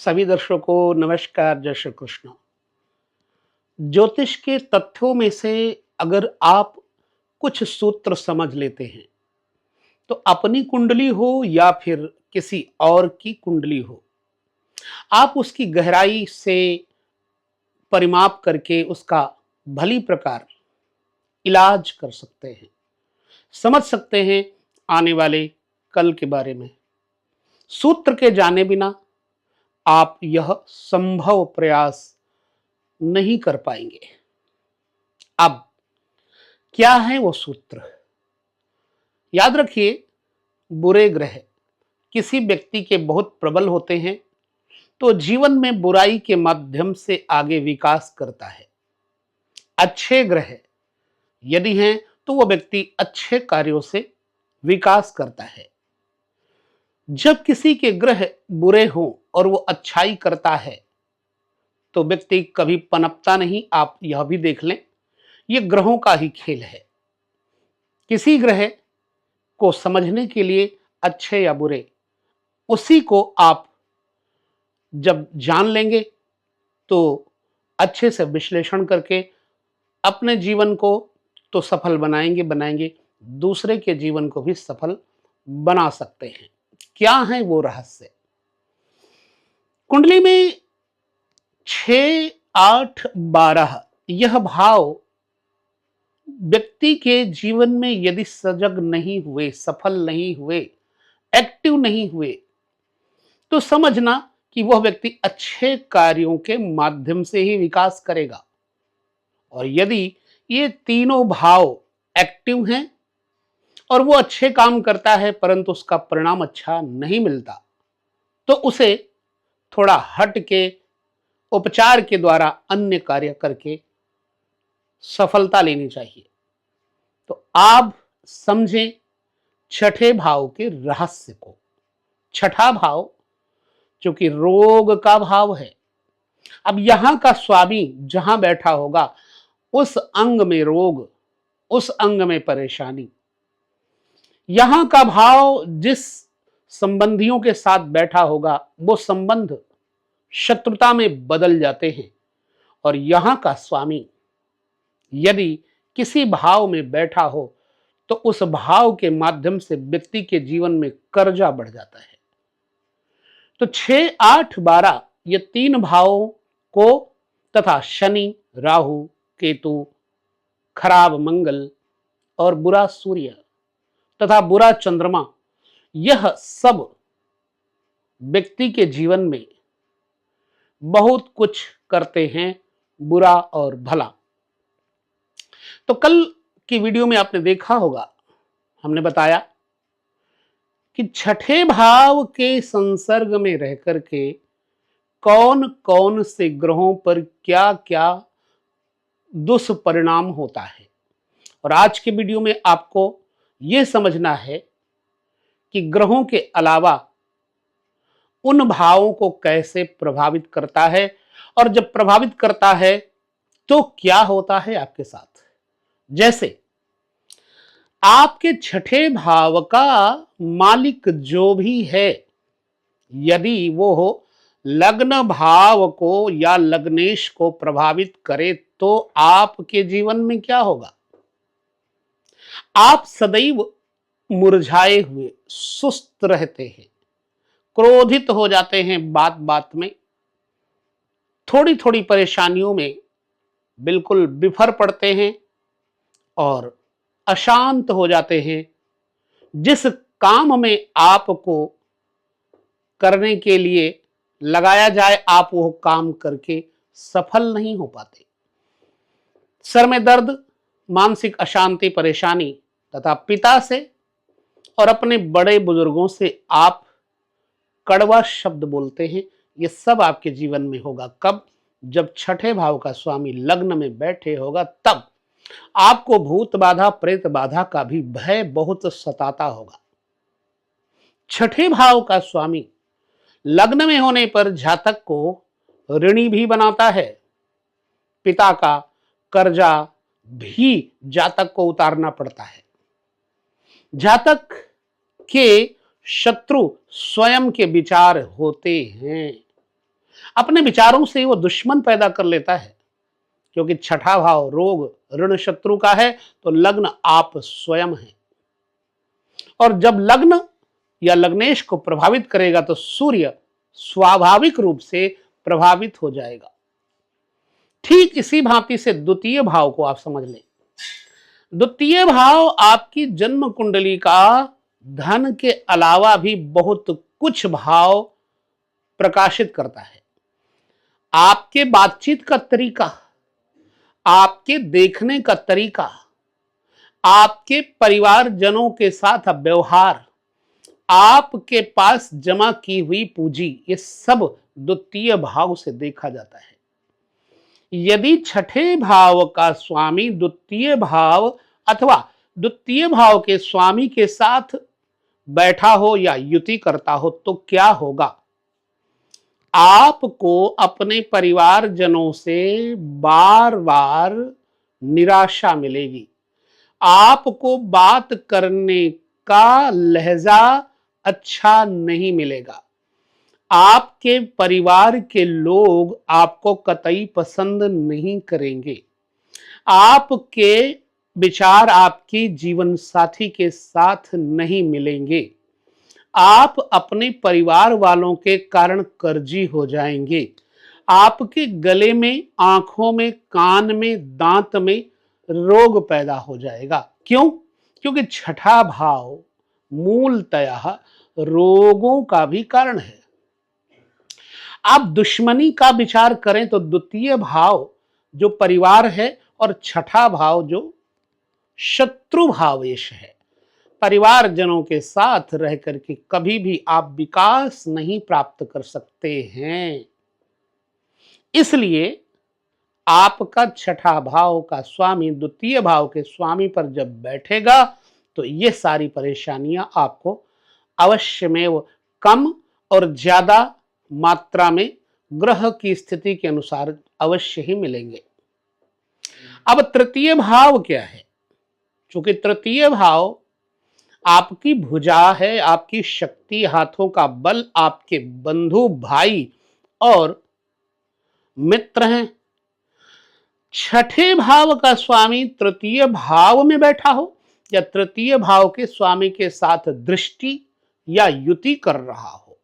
सभी दर्शकों को नमस्कार, जय श्री कृष्ण। ज्योतिष के तथ्यों में से अगर आप कुछ सूत्र समझ लेते हैं, तो अपनी कुंडली हो या फिर किसी और की कुंडली हो, आप उसकी गहराई से परिमाप करके उसका भली प्रकार इलाज कर सकते हैं, समझ सकते हैं आने वाले कल के बारे में। सूत्र के जाने बिना आप यह संभव प्रयास नहीं कर पाएंगे। अब क्या है वो सूत्र? याद रखिए, बुरे ग्रह किसी व्यक्ति के बहुत प्रबल होते हैं तो जीवन में बुराई के माध्यम से आगे विकास करता है। अच्छे ग्रह यदि हैं तो वो व्यक्ति अच्छे कार्यों से विकास करता है। जब किसी के ग्रह बुरे हों और वो अच्छाई करता है तो व्यक्ति कभी पनपता नहीं। आप यह भी देख लें, ये ग्रहों का ही खेल है। किसी ग्रह को समझने के लिए अच्छे या बुरे, उसी को आप जब जान लेंगे तो अच्छे से विश्लेषण करके अपने जीवन को तो सफल बनाएंगे, दूसरे के जीवन को भी सफल बना सकते हैं। क्या है वो रहस्य? कुंडली में 6, 8, 12 यह भाव व्यक्ति के जीवन में यदि सजग नहीं हुए, सफल नहीं हुए, एक्टिव नहीं हुए, तो समझना कि वह व्यक्ति अच्छे कार्यों के माध्यम से ही विकास करेगा। और यदि ये तीनों भाव एक्टिव हैं और वो अच्छे काम करता है परंतु उसका परिणाम अच्छा नहीं मिलता, तो उसे थोड़ा हट के उपचार के द्वारा अन्य कार्य करके सफलता लेनी चाहिए। तो आप समझें छठे भाव के रहस्य को। छठा भाव जो कि रोग का भाव है। अब यहां का स्वामी जहां बैठा होगा, उस अंग में रोग, उस अंग में परेशानी। यहां का भाव जिस संबंधियों के साथ बैठा होगा, वो संबंध शत्रुता में बदल जाते हैं। और यहां का स्वामी यदि किसी भाव में बैठा हो तो उस भाव के माध्यम से व्यक्ति के जीवन में कर्जा बढ़ जाता है। तो 6, 8, 12 ये तीन भावों को तथा शनि, राहु, केतु, खराब मंगल और बुरा सूर्य तथा बुरा चंद्रमा, यह सब व्यक्ति के जीवन में बहुत कुछ करते हैं, बुरा और भला। तो कल की वीडियो में आपने देखा होगा, हमने बताया कि छठे भाव के संसर्ग में रह करके कौन कौन से ग्रहों पर क्या क्या दुष्परिणाम होता है। और आज के वीडियो में आपको यह समझना है कि ग्रहों के अलावा उन भावों को कैसे प्रभावित करता है, और जब प्रभावित करता है तो क्या होता है आपके साथ। जैसे आपके छठे भाव का मालिक जो भी है, यदि वो लग्न भाव को या लग्नेश को प्रभावित करे तो आपके जीवन में क्या होगा? आप सदैव मुरझाए हुए, सुस्त रहते हैं, क्रोधित हो जाते हैं बात बात में, थोड़ी थोड़ी परेशानियों में बिल्कुल बिफर पड़ते हैं और अशांत हो जाते हैं। जिस काम में आपको करने के लिए लगाया जाए, आप वो काम करके सफल नहीं हो पाते। सर में दर्द, मानसिक अशांति, परेशानी तथा पिता से और अपने बड़े बुजुर्गों से आप कड़वा शब्द बोलते हैं। ये सब आपके जीवन में होगा। कब? जब छठे भाव का स्वामी लग्न में बैठे होगा, तब आपको भूत बाधा, प्रेत बाधा का भी भय बहुत सताता होगा। छठे भाव का स्वामी लग्न में होने पर जातक को ऋणी भी बनाता है। पिता का कर्जा भी जातक को उतारना पड़ता है। जातक के शत्रु स्वयं के विचार होते हैं। अपने विचारों से वो दुश्मन पैदा कर लेता है, क्योंकि छठा भाव रोग ऋण शत्रु का है, तो लग्न आप स्वयं हैं। और जब लग्न या लग्नेश को प्रभावित करेगा तो सूर्य स्वाभाविक रूप से प्रभावित हो जाएगा। ठीक इसी भांति से द्वितीय भाव को आप समझ लें। द्वितीय भाव आपकी जन्म कुंडली का धन के अलावा भी बहुत कुछ भाव प्रकाशित करता है। आपके बातचीत का तरीका, आपके देखने का तरीका, आपके परिवारजनों के साथ व्यवहार, आपके पास जमा की हुई पूंजी, ये सब द्वितीय भाव से देखा जाता है। यदि छठे भाव का स्वामी द्वितीय भाव अथवा द्वितीय भाव के स्वामी के साथ बैठा हो या युति करता हो तो क्या होगा? आपको अपने परिवारजनों से बार बार निराशा मिलेगी। आपको बात करने का लहजा अच्छा नहीं मिलेगा। आपके परिवार के लोग आपको कतई पसंद नहीं करेंगे। आपके विचार आपकी जीवन साथी के साथ नहीं मिलेंगे। आप अपने परिवार वालों के कारण कर्जी हो जाएंगे। आपके गले में, आंखों में, कान में, दांत में रोग पैदा हो जाएगा। क्यों? क्योंकि छठा भाव मूलतः रोगों का भी कारण है। आप दुश्मनी का विचार करें तो द्वितीय भाव जो परिवार है और छठा भाव जो शत्रु भावेश है, परिवारजनों के साथ रह करके कभी भी आप विकास नहीं प्राप्त कर सकते हैं। इसलिए आपका छठा भाव का स्वामी द्वितीय भाव के स्वामी पर जब बैठेगा तो ये सारी परेशानियां आपको अवश्य में वो कम और ज्यादा मात्रा में ग्रह की स्थिति के अनुसार अवश्य ही मिलेंगे। अब तृतीय भाव क्या है? चूंकि तृतीय भाव आपकी भुजा है, आपकी शक्ति, हाथों का बल, आपके बंधु, भाई और मित्र हैं। छठे भाव का स्वामी तृतीय भाव में बैठा हो या तृतीय भाव के स्वामी के साथ दृष्टि या युति कर रहा हो,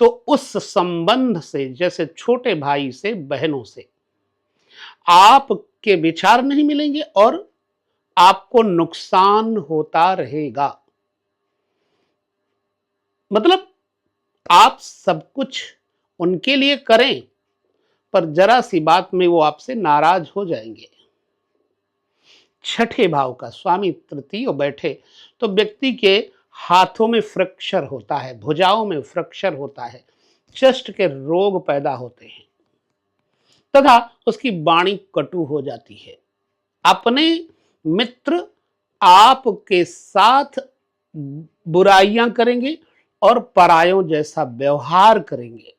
तो उस संबंध से, जैसे छोटे भाई से, बहनों से आपके विचार नहीं मिलेंगे और आपको नुकसान होता रहेगा। मतलब आप सब कुछ उनके लिए करें, पर जरा सी बात में वो आपसे नाराज हो जाएंगे। छठे भाव का स्वामी तृतीय बैठे तो व्यक्ति के हाथों में फ्रैक्चर होता है, भुजाओं में फ्रैक्चर होता है, चेस्ट के रोग पैदा होते हैं तथा उसकी वाणी कटु हो जाती है। अपने मित्र आपके साथ बुराइयां करेंगे और परायों जैसा व्यवहार करेंगे,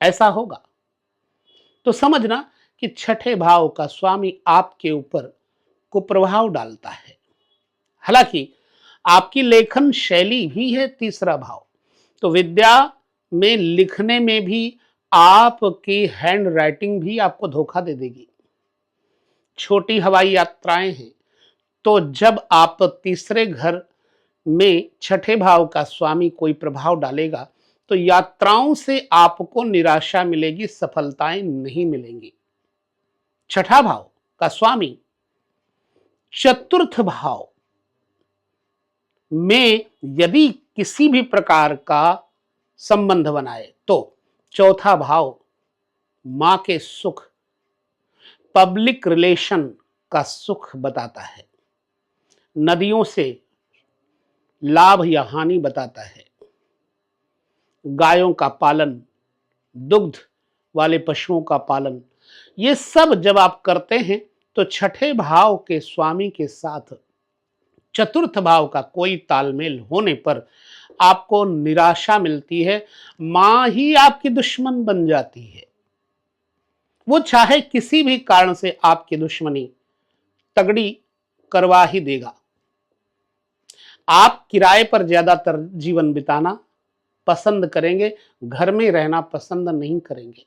ऐसा होगा। तो समझना कि छठे भाव का स्वामी आपके ऊपर कुप्रभाव डालता है। हालांकि आपकी लेखन शैली भी है तीसरा भाव, तो विद्या में लिखने में भी आपकी हैंड राइटिंग भी आपको धोखा दे देगी। छोटी हवाई यात्राएं हैं, तो जब आप तीसरे घर में छठे भाव का स्वामी कोई प्रभाव डालेगा तो यात्राओं से आपको निराशा मिलेगी, सफलताएं नहीं मिलेंगी। छठा भाव का स्वामी चतुर्थ भाव में यदि किसी भी प्रकार का संबंध बनाए तो चौथा भाव मां के सुख, पब्लिक रिलेशन का सुख बताता है, नदियों से लाभ या हानि बताता है, गायों का पालन, दुग्ध वाले पशुओं का पालन, ये सब जब आप करते हैं तो छठे भाव के स्वामी के साथ चतुर्थ भाव का कोई तालमेल होने पर आपको निराशा मिलती है। मां ही आपकी दुश्मन बन जाती है। वो चाहे किसी भी कारण से आपकी दुश्मनी तगड़ी करवा ही देगा। आप किराए पर ज्यादातर जीवन बिताना पसंद करेंगे, घर में रहना पसंद नहीं करेंगे।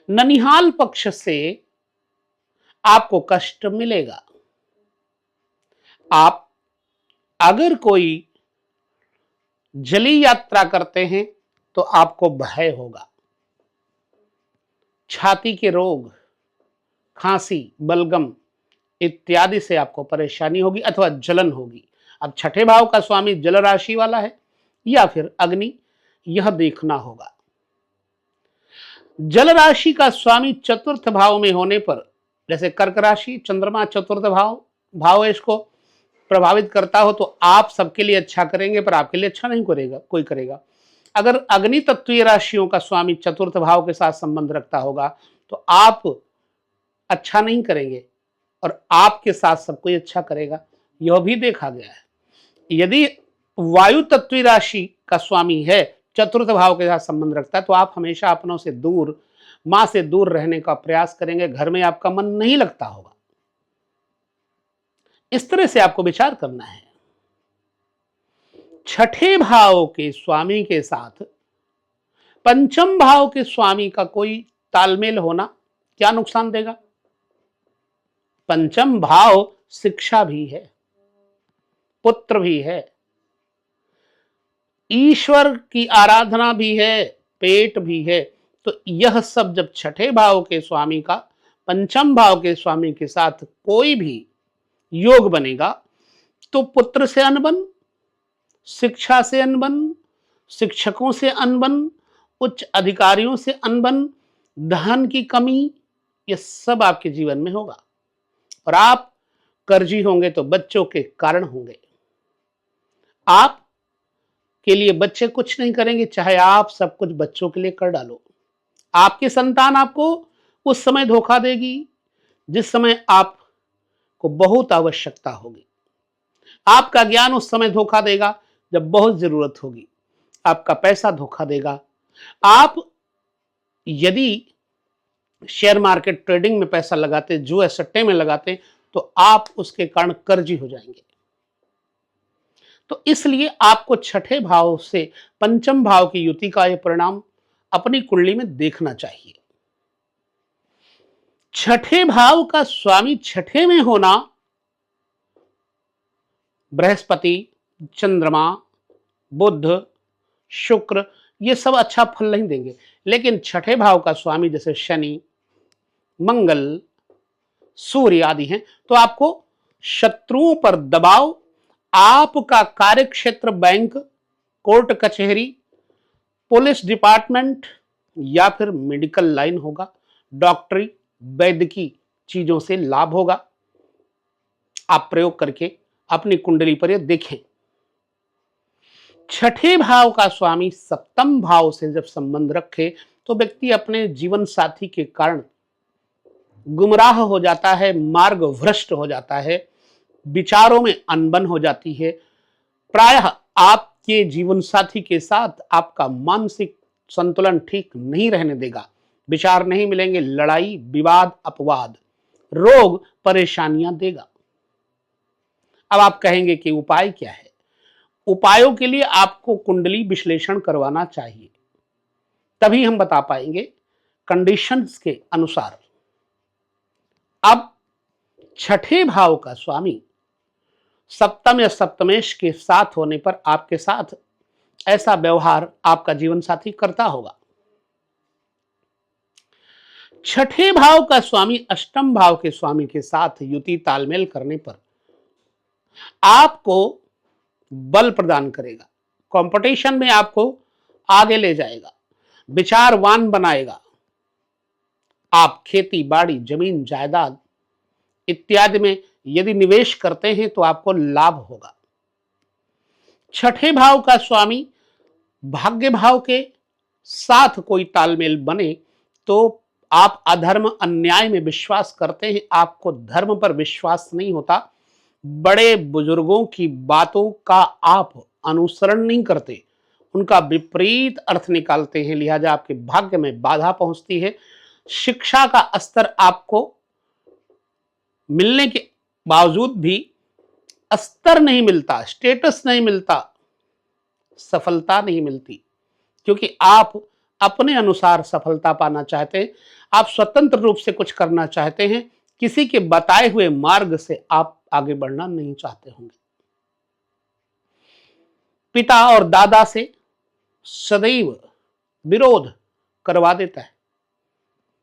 ननिहाल पक्ष से आपको कष्ट मिलेगा। आप अगर कोई जली यात्रा करते हैं तो आपको भय होगा। छाती के रोग, खांसी, बलगम इत्यादि से आपको परेशानी होगी अथवा जलन होगी। अब छठे भाव का स्वामी जल राशि वाला है या फिर अग्नि, यह देखना होगा। जल राशि का स्वामी चतुर्थ भाव में होने पर, जैसे कर्क राशि, चंद्रमा चतुर्थ भाव इसको प्रभावित करता हो, तो आप सबके लिए अच्छा करेंगे पर आपके लिए अच्छा नहीं करेगा कोई करेगा। अगर अग्नि तत्वीय राशियों का स्वामी चतुर्थ भाव के साथ संबंध रखता होगा तो आप अच्छा नहीं करेंगे और आपके साथ सब कोई अच्छा करेगा, यह भी देखा गया है। यदि वायु तत्वीय राशि का स्वामी है, चतुर्थ भाव के साथ संबंध रखता है, तो आप हमेशा अपनों से दूर, मां से दूर रहने का प्रयास करेंगे, घर में आपका मन नहीं लगता होगा। इस तरह से आपको विचार करना है। छठे भाव के स्वामी के साथ पंचम भाव के स्वामी का कोई तालमेल होना क्या नुकसान देगा? पंचम भाव शिक्षा भी है, पुत्र भी है, ईश्वर की आराधना भी है, पेट भी है। तो यह सब जब छठे भाव के स्वामी का पंचम भाव के स्वामी के साथ कोई भी योग बनेगा तो पुत्र से अनबन, शिक्षा से अनबन, शिक्षकों से अनबन, उच्च अधिकारियों से अनबन, धन की कमी, यह सब आपके जीवन में होगा। और आप कर्जी होंगे तो बच्चों के कारण होंगे। आप के लिए बच्चे कुछ नहीं करेंगे, चाहे आप सब कुछ बच्चों के लिए कर डालो। आपकी संतान आपको उस समय धोखा देगी जिस समय आपको बहुत आवश्यकता होगी। आपका ज्ञान उस समय धोखा देगा जब बहुत जरूरत होगी। आपका पैसा धोखा देगा। आप यदि शेयर मार्केट ट्रेडिंग में पैसा लगाते, जुए सट्टे में लगाते, तो आप उसके कारण कर्जी हो जाएंगे। तो इसलिए आपको छठे भाव से पंचम भाव की युति का यह परिणाम अपनी कुंडली में देखना चाहिए। छठे भाव का स्वामी छठे में होना, बृहस्पति, चंद्रमा, बुध, शुक्र, ये सब अच्छा फल नहीं देंगे। लेकिन छठे भाव का स्वामी जैसे शनि, मंगल, सूर्य आदि हैं, तो आपको शत्रुओं पर दबाव, आपका कार्य क्षेत्र बैंक, कोर्ट कचहरी, पुलिस डिपार्टमेंट या फिर मेडिकल लाइन होगा, डॉक्टरी, वैद्यकीय चीजों से लाभ होगा। आप प्रयोग करके अपनी कुंडली पर यह देखें। छठे भाव का स्वामी सप्तम भाव से जब संबंध रखे तो व्यक्ति अपने जीवन साथी के कारण गुमराह हो जाता है, मार्ग भ्रष्ट हो जाता है, विचारों में अनबन हो जाती है। प्रायः आपके जीवन साथी के साथ आपका मानसिक संतुलन ठीक नहीं रहने देगा। विचार नहीं मिलेंगे, लड़ाई, विवाद, अपवाद, रोग, परेशानियां देगा। अब आप कहेंगे कि उपाय क्या है? उपायों के लिए आपको कुंडली विश्लेषण करवाना चाहिए, तभी हम बता पाएंगे कंडीशंस के अनुसार। अब छठे भाव का स्वामी सप्तम या सप्तमेश के साथ होने पर आपके साथ ऐसा व्यवहार आपका जीवन साथी करता होगा। छठे भाव का स्वामी अष्टम भाव के स्वामी के साथ युति तालमेल करने पर आपको बल प्रदान करेगा, कंपटीशन में आपको आगे ले जाएगा, विचारवान बनाएगा। आप खेती बाड़ी, जमीन जायदाद इत्यादि में यदि निवेश करते हैं तो आपको लाभ होगा। छठे भाव का स्वामी भाग्य भाव के साथ कोई तालमेल बने तो आप अधर्म, अन्याय में विश्वास करते हैं, आपको धर्म पर विश्वास नहीं होता, बड़े बुजुर्गों की बातों का आप अनुसरण नहीं करते, उनका विपरीत अर्थ निकालते हैं, लिहाजा आपके भाग्य में बाधा पहुंचती है। शिक्षा का स्तर आपको मिलने के बावजूद भी स्तर नहीं मिलता, स्टेटस नहीं मिलता, सफलता नहीं मिलती, क्योंकि आप अपने अनुसार सफलता पाना चाहते हैं। आप स्वतंत्र रूप से कुछ करना चाहते हैं, किसी के बताए हुए मार्ग से आप आगे बढ़ना नहीं चाहते होंगे। पिता और दादा से सदैव विरोध करवा देता है,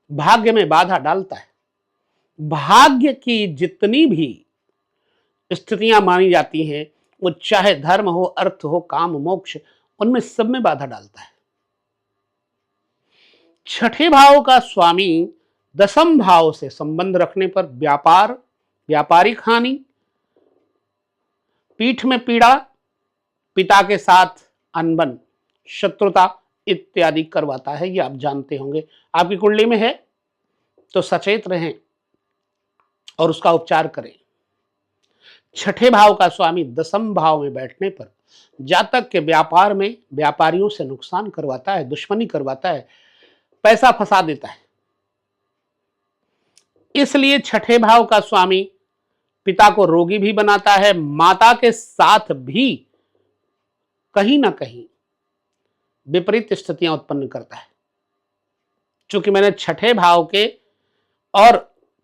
भाग्य में बाधा डालता है। भाग्य की जितनी भी स्थितियां मानी जाती हैं, वो चाहे धर्म हो, अर्थ हो, काम, मोक्ष, उनमें सब में बाधा डालता है। छठे भाव का स्वामी दसम भाव से संबंध रखने पर व्यापार, व्यापारिक हानि, पीठ में पीड़ा, पिता के साथ अनबन, शत्रुता इत्यादि करवाता है। ये आप जानते होंगे। आपकी कुंडली में है तो सचेत रहें और उसका उपचार करें। छठे भाव का स्वामी दसम भाव में बैठने पर जातक के व्यापार में व्यापारियों से नुकसान करवाता है, दुश्मनी करवाता है, पैसा फंसा देता है। इसलिए छठे भाव का स्वामी पिता को रोगी भी बनाता है, माता के साथ भी कहीं ना कहीं विपरीत स्थितियां उत्पन्न करता है। चूंकि मैंने छठे भाव के और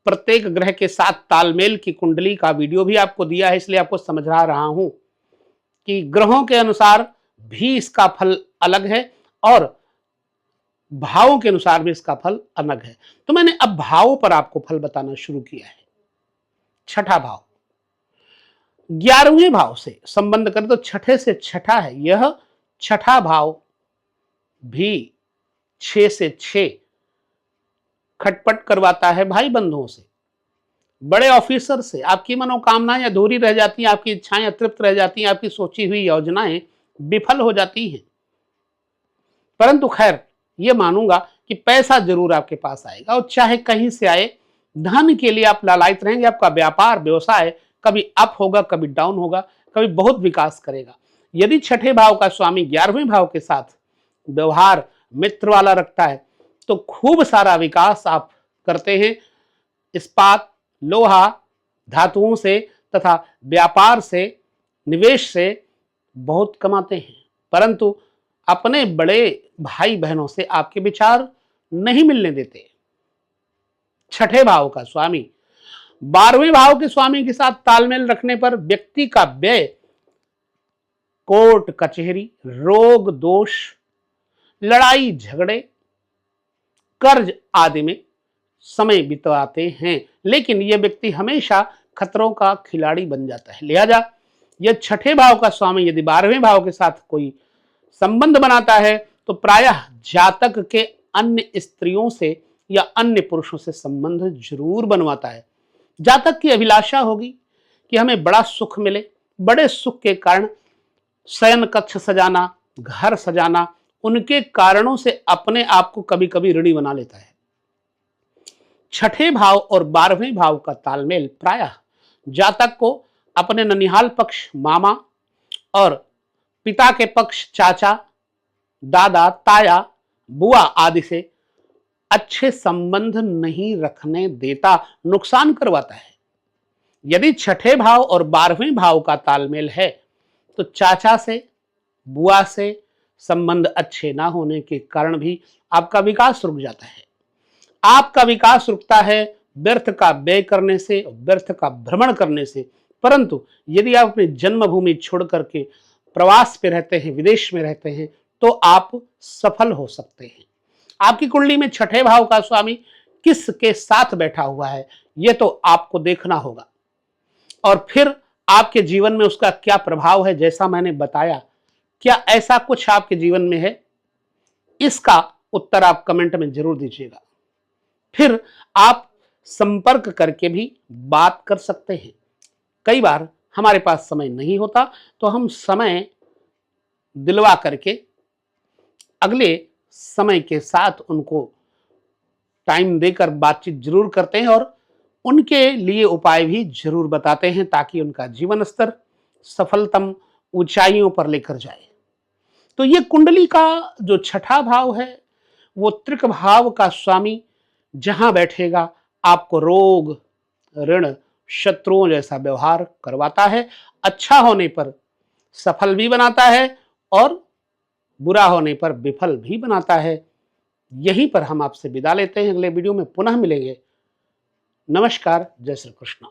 प्रत्येक ग्रह के साथ तालमेल की कुंडली का वीडियो भी आपको दिया है, इसलिए आपको समझा रहा हूं कि ग्रहों के अनुसार भी इसका फल अलग है और भावों के अनुसार भी इसका फल अलग है। तो मैंने अब भावों पर आपको फल बताना शुरू किया है। छठा भाव 11वें भाव से संबंध करें तो छठे से छठा है। यह छठा भाव भी 6 से 6 खटपट करवाता है भाई बंधुओं से, बड़े ऑफिसर से। आपकी मनोकामनाएं अधूरी रह जाती हैं, आपकी इच्छाएं अतृप्त रह जाती हैं, आपकी सोची हुई योजनाएं विफल हो जाती हैं। परंतु खैर, ये मानूंगा कि पैसा जरूर आपके पास आएगा, और चाहे कहीं से आए, धन के लिए आप लालायित रहेंगे। आपका व्यापार व्यवसाय कभी अप होगा, कभी डाउन होगा, कभी बहुत विकास करेगा। यदि छठे भाव का स्वामी 11वें भाव के साथ व्यवहार मित्र वाला रखता है तो खूब सारा विकास आप करते हैं। इस्पात, लोहा, धातुओं से तथा व्यापार से, निवेश से बहुत कमाते हैं। परंतु अपने बड़े भाई बहनों से आपके विचार नहीं मिलने देते। छठे भाव का स्वामी 12वें भाव के स्वामी के साथ तालमेल रखने पर व्यक्ति का व्यय कोर्ट कचहरी, रोग दोष, लड़ाई झगड़े, कर्ज आदि में समय बिताते हैं। लेकिन यह व्यक्ति हमेशा खतरों का खिलाड़ी बन जाता है। लिहाजा यह छठे भाव का स्वामी यदि 12वें भाव के साथ कोई संबंध बनाता है तो प्रायः जातक के अन्य स्त्रियों से या अन्य पुरुषों से संबंध जरूर बनवाता है। जातक की अभिलाषा होगी कि हमें बड़ा सुख मिले। बड़े सुख के कारण शयन कक्ष सजाना, घर सजाना, उनके कारणों से अपने आप को कभी कभी ऋणी बना लेता है। छठे भाव और 12वें भाव का तालमेल प्रायः जातक को अपने ननिहाल पक्ष मामा और पिता के पक्ष चाचा, दादा, ताया, बुआ आदि से अच्छे संबंध नहीं रखने देता, नुकसान करवाता है। यदि छठे भाव और 12वें भाव का तालमेल है तो चाचा से, बुआ से संबंध अच्छे ना होने के कारण भी आपका विकास रुक जाता है। आपका विकास रुकता है व्यर्थ का व्यय करने से, व्यर्थ का भ्रमण करने से। परंतु यदि आप अपनी जन्मभूमि छोड़ करके प्रवास पे रहते हैं, विदेश में रहते हैं, तो आप सफल हो सकते हैं। आपकी कुंडली में छठे भाव का स्वामी किसके साथ बैठा हुआ है, यह तो आपको देखना होगा, और फिर आपके जीवन में उसका क्या प्रभाव है। जैसा मैंने बताया, क्या ऐसा कुछ आपके जीवन में है, इसका उत्तर आप कमेंट में जरूर दीजिएगा। फिर आप संपर्क करके भी बात कर सकते हैं। कई बार हमारे पास समय नहीं होता तो हम समय दिलवा करके अगले समय के साथ उनको टाइम देकर बातचीत जरूर करते हैं और उनके लिए उपाय भी जरूर बताते हैं, ताकि उनका जीवन स्तर सफलतम ऊंचाइयों पर लेकर जाए। तो ये कुंडली का जो छठा भाव है वो त्रिक भाव का स्वामी जहां बैठेगा आपको रोग, ऋण, शत्रुओं जैसा व्यवहार करवाता है। अच्छा होने पर सफल भी बनाता है और बुरा होने पर विफल भी बनाता है। यहीं पर हम आपसे विदा लेते हैं, अगले वीडियो में पुनः मिलेंगे। नमस्कार, जय श्री कृष्ण।